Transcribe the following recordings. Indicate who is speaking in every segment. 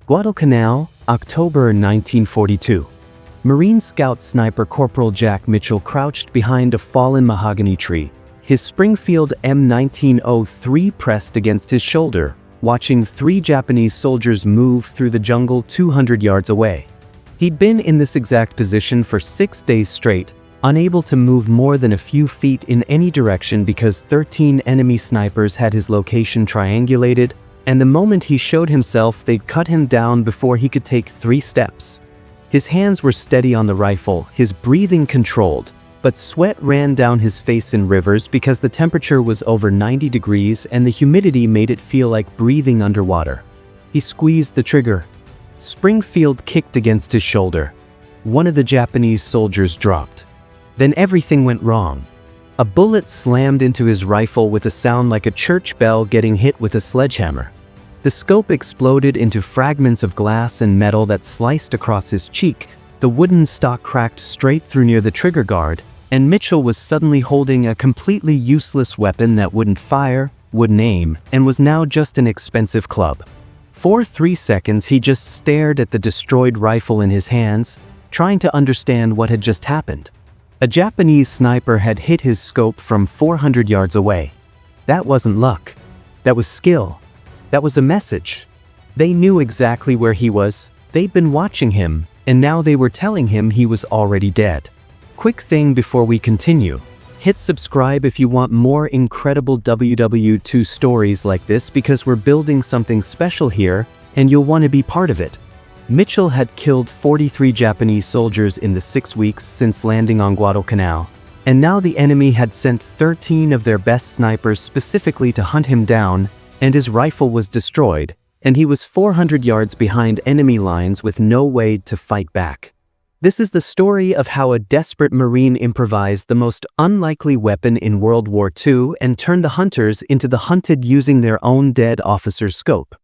Speaker 1: Guadalcanal, October 1942. Marine Scout Sniper Corporal Jack Mitchell crouched behind a fallen mahogany tree, his Springfield M1903 pressed against his shoulder, watching 3 Japanese soldiers move through the jungle 200 yards away. He'd been in this exact position for 6 days straight, unable to move more than a few feet in any direction because 13 enemy snipers had his location triangulated, and the moment he showed himself, they'd cut him down before he could take 3 steps. His hands were steady on the rifle, his breathing controlled, but sweat ran down his face in rivers because the temperature was over 90 degrees and the humidity made it feel like breathing underwater. He squeezed the trigger. Springfield kicked against his shoulder. One of the Japanese soldiers dropped. Then everything went wrong. A bullet slammed into his rifle with a sound like a church bell getting hit with a sledgehammer. The scope exploded into fragments of glass and metal that sliced across his cheek. The wooden stock cracked straight through near the trigger guard, and Mitchell was suddenly holding a completely useless weapon that wouldn't fire, wouldn't aim, and was now just an expensive club. For 3 seconds, he just stared at the destroyed rifle in his hands, trying to understand what had just happened. A Japanese sniper had hit his scope from 400 yards away. That wasn't luck. That was skill. That was a message. They knew exactly where he was. They'd been watching him, and now they were telling him he was already dead. Quick thing before we continue. Hit subscribe if you want more incredible WW2 stories like this because we're building something special here, and you'll want to be part of it. Mitchell had killed 43 Japanese soldiers in the 6 weeks since landing on Guadalcanal, and now the enemy had sent 13 of their best snipers specifically to hunt him down, and his rifle was destroyed, and he was 400 yards behind enemy lines with no way to fight back. This is the story of how a desperate Marine improvised the most unlikely weapon in World War II and turned the hunters into the hunted using their own dead officer's scope.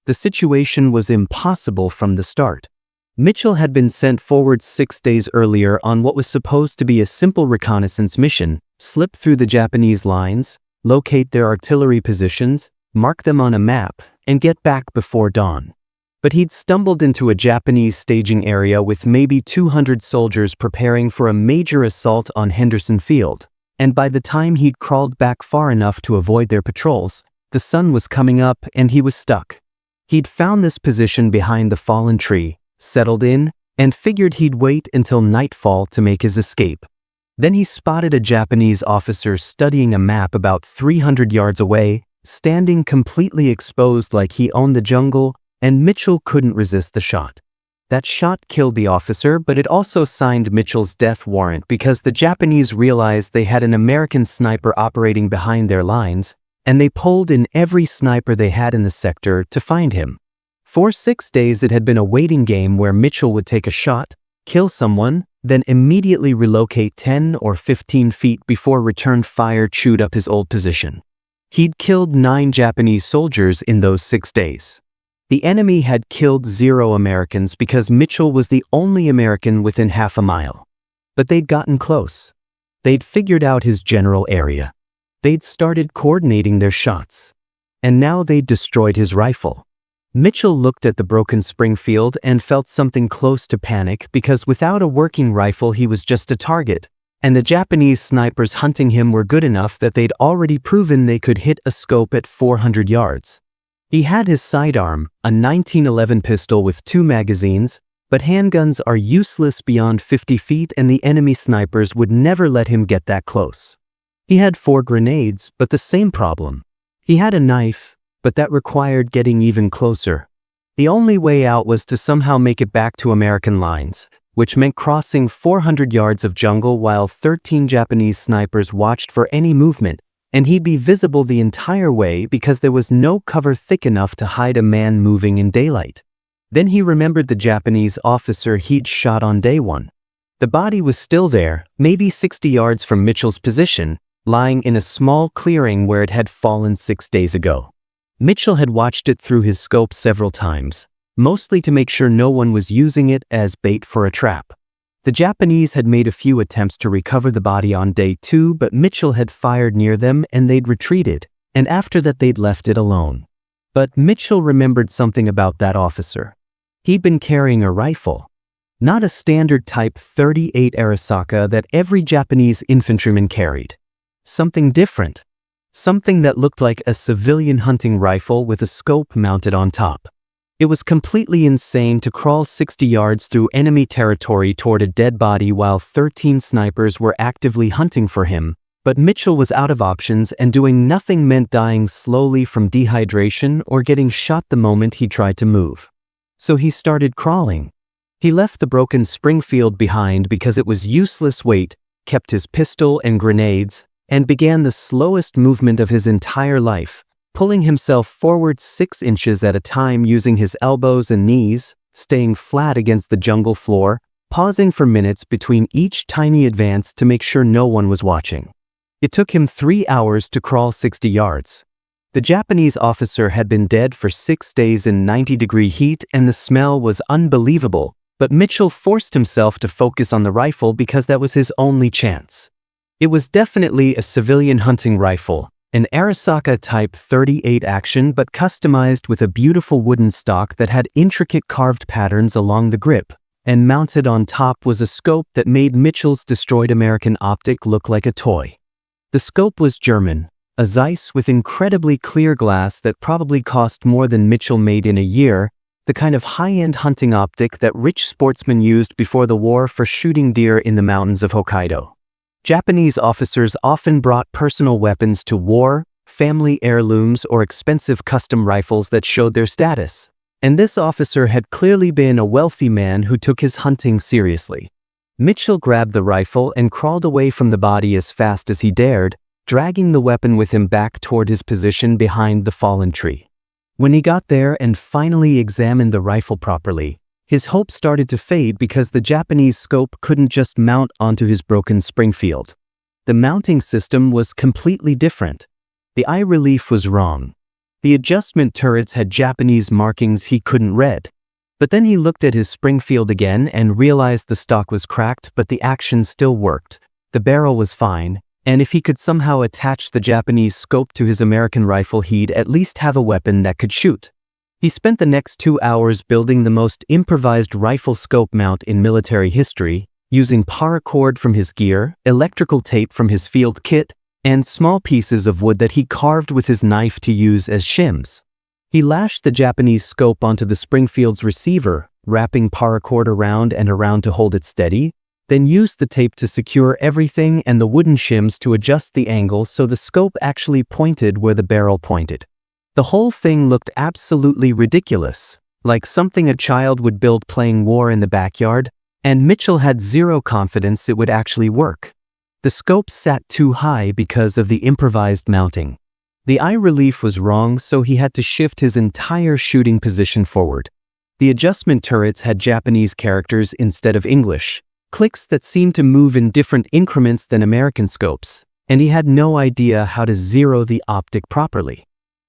Speaker 1: The situation was impossible from the start. Mitchell had been sent forward 6 days earlier on what was supposed to be a simple reconnaissance mission: slip through the Japanese lines, locate their artillery positions, mark them on a map, and get back before dawn. But he'd stumbled into a Japanese staging area with maybe 200 soldiers preparing for a major assault on Henderson Field, and by the time he'd crawled back far enough to avoid their patrols, the sun was coming up and he was stuck. He'd found this position behind the fallen tree, settled in, and figured he'd wait until nightfall to make his escape. Then he spotted a Japanese officer studying a map about 300 yards away, standing completely exposed like he owned the jungle, and Mitchell couldn't resist the shot. That shot killed the officer, but it also signed Mitchell's death warrant because the Japanese realized they had an American sniper operating behind their lines, and they pulled in every sniper they had in the sector to find him. For 6 days it had been a waiting game where Mitchell would take a shot, kill someone, then immediately relocate 10 or 15 feet before return fire chewed up his old position. He'd killed 9 Japanese soldiers in those 6 days. The enemy had killed 0 Americans because Mitchell was the only American within half a mile. But they'd gotten close. They'd figured out his general area. They'd started coordinating their shots. And now they'd destroyed his rifle. Mitchell looked at the broken Springfield and felt something close to panic because without a working rifle he was just a target, and the Japanese snipers hunting him were good enough that they'd already proven they could hit a scope at 400 yards. He had his sidearm, a 1911 pistol with 2 magazines, but handguns are useless beyond 50 feet and the enemy snipers would never let him get that close. He had 4 grenades, but the same problem. He had a knife, but that required getting even closer. The only way out was to somehow make it back to American lines, which meant crossing 400 yards of jungle while 13 Japanese snipers watched for any movement, and he'd be visible the entire way because there was no cover thick enough to hide a man moving in daylight. Then he remembered the Japanese officer he'd shot on day 1. The body was still there, maybe 60 yards from Mitchell's position, lying in a small clearing where it had fallen 6 days ago. Mitchell had watched it through his scope several times, mostly to make sure no one was using it as bait for a trap. The Japanese had made a few attempts to recover the body on day 2, but Mitchell had fired near them and they'd retreated, and after that they'd left it alone. But Mitchell remembered something about that officer. He'd been carrying a rifle. Not a standard Type 38 Arisaka that every Japanese infantryman carried. Something different. Something that looked like a civilian hunting rifle with a scope mounted on top. It was completely insane to crawl 60 yards through enemy territory toward a dead body while 13 snipers were actively hunting for him, but Mitchell was out of options, and doing nothing meant dying slowly from dehydration or getting shot the moment he tried to move. So he started crawling. He left the broken Springfield behind because it was useless weight, kept his pistol and grenades, and began the slowest movement of his entire life, pulling himself forward 6 inches at a time using his elbows and knees, staying flat against the jungle floor, pausing for minutes between each tiny advance to make sure no one was watching. It took him 3 hours to crawl 60 yards. The Japanese officer had been dead for 6 days in 90-degree heat, and the smell was unbelievable, but Mitchell forced himself to focus on the rifle because that was his only chance. It was definitely a civilian hunting rifle, an Arisaka Type 38 action, but customized with a beautiful wooden stock that had intricate carved patterns along the grip, and mounted on top was a scope that made Mitchell's destroyed American optic look like a toy. The scope was German, a Zeiss with incredibly clear glass that probably cost more than Mitchell made in a year, the kind of high-end hunting optic that rich sportsmen used before the war for shooting deer in the mountains of Hokkaido. Japanese officers often brought personal weapons to war, family heirlooms, or expensive custom rifles that showed their status. And this officer had clearly been a wealthy man who took his hunting seriously. Mitchell grabbed the rifle and crawled away from the body as fast as he dared, dragging the weapon with him back toward his position behind the fallen tree. When he got there and finally examined the rifle properly, his hope started to fade because the Japanese scope couldn't just mount onto his broken Springfield. The mounting system was completely different. The eye relief was wrong. The adjustment turrets had Japanese markings he couldn't read. But then he looked at his Springfield again and realized the stock was cracked, but the action still worked. The barrel was fine, and if he could somehow attach the Japanese scope to his American rifle, he'd at least have a weapon that could shoot. He spent the next 2 hours building the most improvised rifle scope mount in military history, using paracord from his gear, electrical tape from his field kit, and small pieces of wood that he carved with his knife to use as shims. He lashed the Japanese scope onto the Springfield's receiver, wrapping paracord around and around to hold it steady, then used the tape to secure everything and the wooden shims to adjust the angle so the scope actually pointed where the barrel pointed. The whole thing looked absolutely ridiculous, like something a child would build playing war in the backyard, and Mitchell had zero confidence it would actually work. The scope sat too high because of the improvised mounting. The eye relief was wrong, so he had to shift his entire shooting position forward. The adjustment turrets had Japanese characters instead of English, clicks that seemed to move in different increments than American scopes, and he had no idea how to zero the optic properly.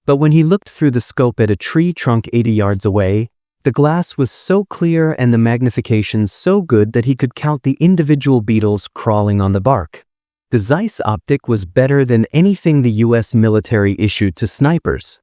Speaker 1: But when he looked through the scope at a tree trunk 80 yards away, the glass was so clear and the magnification so good that he could count the individual beetles crawling on the bark. The Zeiss optic was better than anything the US military issued to snipers.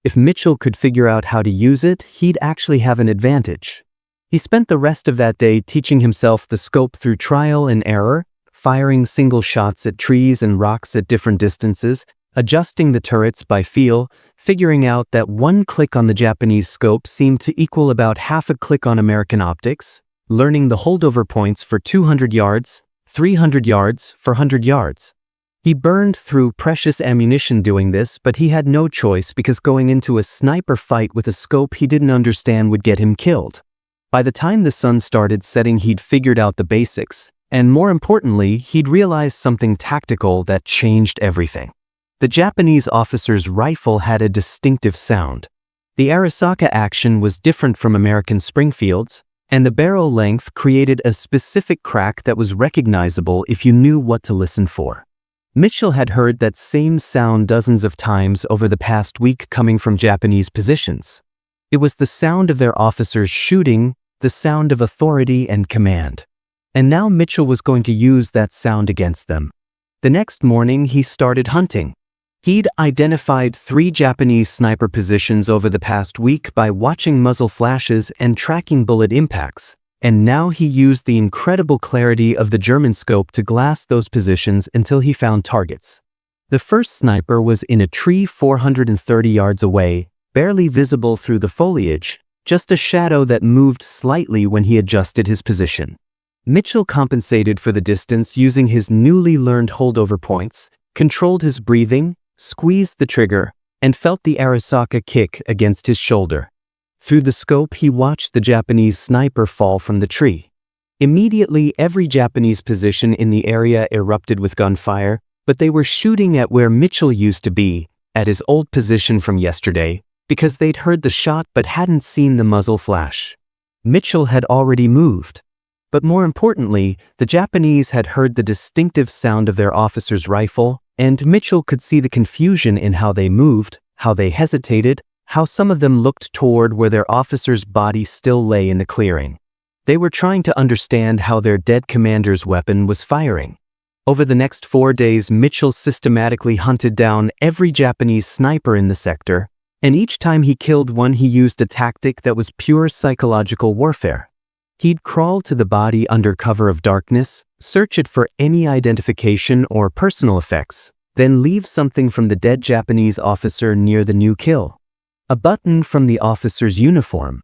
Speaker 1: If Mitchell could figure out how to use it, he'd actually have an advantage. He spent the rest of that day teaching himself the scope through trial and error, firing single shots at trees and rocks at different distances, adjusting the turrets by feel, figuring out that one click on the Japanese scope seemed to equal about half a click on American optics, learning the holdover points for 200 yards, 300 yards, 400 yards. He burned through precious ammunition doing this, but he had no choice because going into a sniper fight with a scope he didn't understand would get him killed. By the time the sun started setting, he'd figured out the basics, and more importantly, he'd realized something tactical that changed everything. The Japanese officer's rifle had a distinctive sound. The Arisaka action was different from American Springfields, and the barrel length created a specific crack that was recognizable if you knew what to listen for. Mitchell had heard that same sound dozens of times over the past week coming from Japanese positions. It was the sound of their officers shooting, the sound of authority and command. And now Mitchell was going to use that sound against them. The next morning he started hunting. He'd identified 3 Japanese sniper positions over the past week by watching muzzle flashes and tracking bullet impacts, and now he used the incredible clarity of the German scope to glass those positions until he found targets. The first sniper was in a tree 430 yards away, barely visible through the foliage, just a shadow that moved slightly when he adjusted his position. Mitchell compensated for the distance using his newly learned holdover points, controlled his breathing, squeezed the trigger, and felt the Arasaka kick against his shoulder. Through the scope, he watched the Japanese sniper fall from the tree. Immediately, every Japanese position in the area erupted with gunfire, but they were shooting at where Mitchell used to be, at his old position from yesterday, because they'd heard the shot but hadn't seen the muzzle flash. Mitchell had already moved. But more importantly, the Japanese had heard the distinctive sound of their officer's rifle, and Mitchell could see the confusion in how they moved, how they hesitated, how some of them looked toward where their officer's body still lay in the clearing. They were trying to understand how their dead commander's weapon was firing. Over the next 4 days, Mitchell systematically hunted down every Japanese sniper in the sector, and each time he killed one, he used a tactic that was pure psychological warfare. He'd crawl to the body under cover of darkness, search it for any identification or personal effects, then leave something from the dead Japanese officer near the new kill. A button from the officer's uniform,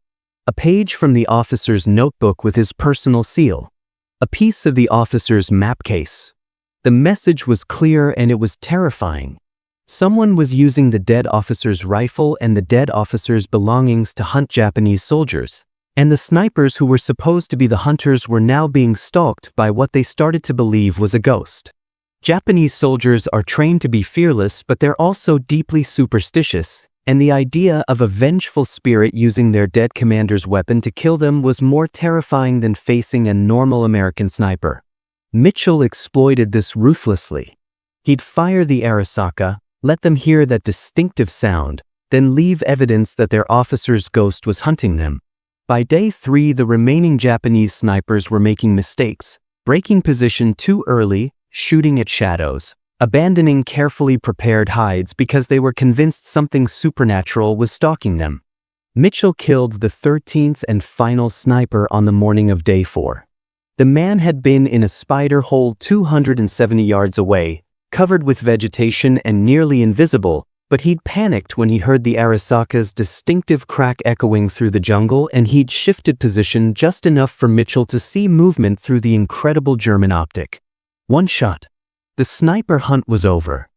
Speaker 1: a page from the officer's notebook with his personal seal, a piece of the officer's map case. The message was clear and it was terrifying. Someone was using the dead officer's rifle and the dead officer's belongings to hunt Japanese soldiers. And the snipers who were supposed to be the hunters were now being stalked by what they started to believe was a ghost. Japanese soldiers are trained to be fearless, but they're also deeply superstitious, and the idea of a vengeful spirit using their dead commander's weapon to kill them was more terrifying than facing a normal American sniper. Mitchell exploited this ruthlessly. He'd fire the Arasaka, let them hear that distinctive sound, then leave evidence that their officer's ghost was hunting them. By day 3, the remaining Japanese snipers were making mistakes, breaking position too early, shooting at shadows, abandoning carefully prepared hides because they were convinced something supernatural was stalking them. Mitchell killed the 13th and final sniper on the morning of day 4. The man had been in a spider hole 270 yards away, covered with vegetation and nearly invisible, but he'd panicked when he heard the Arasaka's distinctive crack echoing through the jungle, and he'd shifted position just enough for Mitchell to see movement through the incredible German optic. One shot. The sniper hunt was over.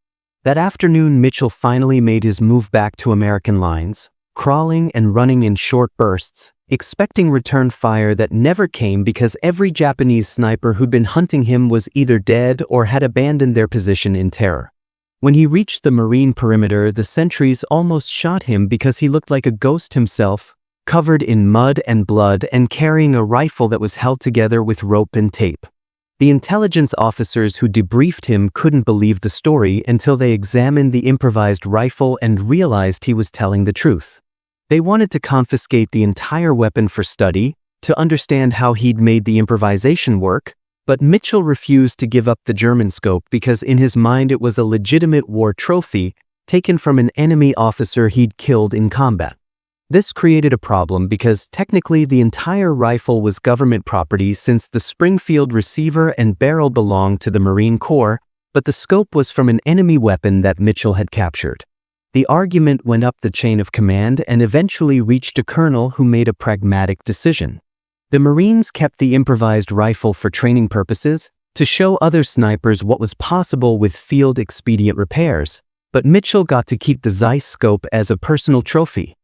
Speaker 1: That afternoon, Mitchell finally made his move back to American lines, crawling and running in short bursts, expecting return fire that never came because every Japanese sniper who'd been hunting him was either dead or had abandoned their position in terror. When he reached the marine perimeter, the sentries almost shot him because he looked like a ghost himself, covered in mud and blood and carrying a rifle that was held together with rope and tape. The intelligence officers who debriefed him couldn't believe the story until they examined the improvised rifle and realized he was telling the truth. They wanted to confiscate the entire weapon for study, to understand how he'd made the improvisation work, but Mitchell refused to give up the German scope because in his mind it was a legitimate war trophy taken from an enemy officer he'd killed in combat. This created a problem because technically the entire rifle was government property since the Springfield receiver and barrel belonged to the Marine Corps, but the scope was from an enemy weapon that Mitchell had captured. The argument went up the chain of command and eventually reached a colonel who made a pragmatic decision. The Marines kept the improvised rifle for training purposes, to show other snipers what was possible with field expedient repairs, but Mitchell got to keep the Zeiss scope as a personal trophy.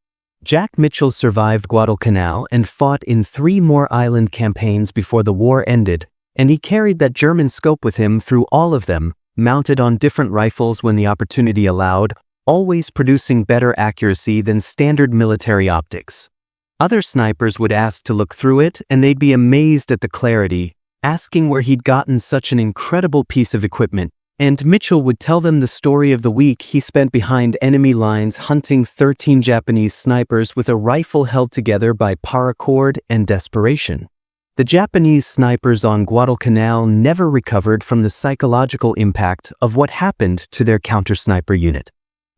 Speaker 1: Jack Mitchell survived Guadalcanal and fought in 3 more island campaigns before the war ended, and he carried that German scope with him through all of them, mounted on different rifles when the opportunity allowed, always producing better accuracy than standard military optics. Other snipers would ask to look through it, and they'd be amazed at the clarity, asking where he'd gotten such an incredible piece of equipment, and Mitchell would tell them the story of the week he spent behind enemy lines hunting 13 Japanese snipers with a rifle held together by paracord and desperation. The Japanese snipers on Guadalcanal never recovered from the psychological impact of what happened to their counter-sniper unit.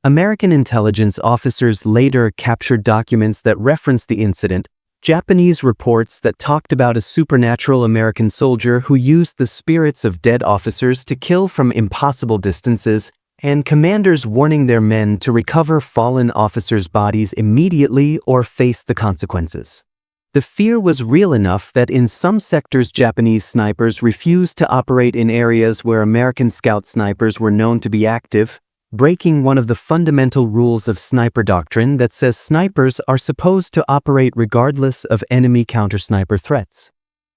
Speaker 1: American intelligence officers later captured documents that referenced the incident, Japanese reports that talked about a supernatural American soldier who used the spirits of dead officers to kill from impossible distances, and commanders warning their men to recover fallen officers' bodies immediately or face the consequences. The fear was real enough that in some sectors Japanese snipers refused to operate in areas where American scout snipers were known to be active, breaking one of the fundamental rules of sniper doctrine that says snipers are supposed to operate regardless of enemy counter-sniper threats.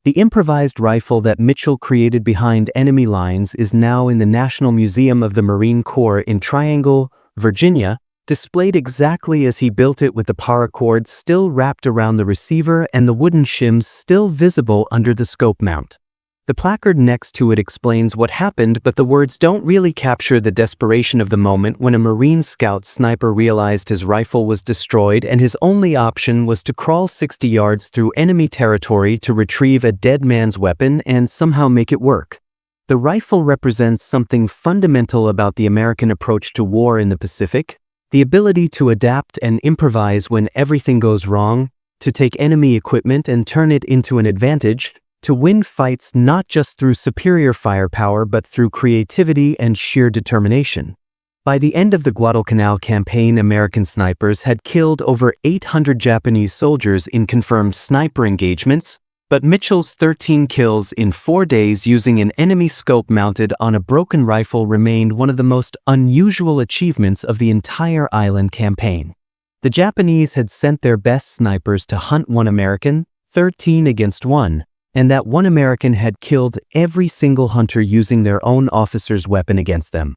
Speaker 1: The improvised rifle that Mitchell created behind enemy lines is now in the National Museum of the Marine Corps in Triangle, Virginia, displayed exactly as he built it, with the paracord still wrapped around the receiver and the wooden shims still visible under the scope mount. The placard next to it explains what happened, but the words don't really capture the desperation of the moment when a Marine scout sniper realized his rifle was destroyed and his only option was to crawl 60 yards through enemy territory to retrieve a dead man's weapon and somehow make it work. The rifle represents something fundamental about the American approach to war in the Pacific: the ability to adapt and improvise when everything goes wrong, to take enemy equipment and turn it into an advantage, to win fights not just through superior firepower but through creativity and sheer determination. By the end of the Guadalcanal campaign, American snipers had killed over 800 Japanese soldiers in confirmed sniper engagements, but Mitchell's 13 kills in 4 days using an enemy scope mounted on a broken rifle remained one of the most unusual achievements of the entire island campaign. The Japanese had sent their best snipers to hunt one American, 13 against 1, and that one American had killed every single hunter using their own officer's weapon against them.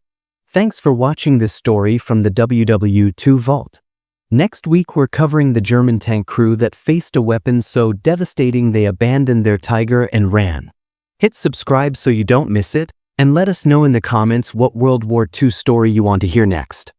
Speaker 1: Thanks for watching this story from the WW2 Vault. Next week we're covering the German tank crew that faced a weapon so devastating they abandoned their Tiger and ran. Hit subscribe so you don't miss it, and let us know in the comments what World War II story you want to hear next.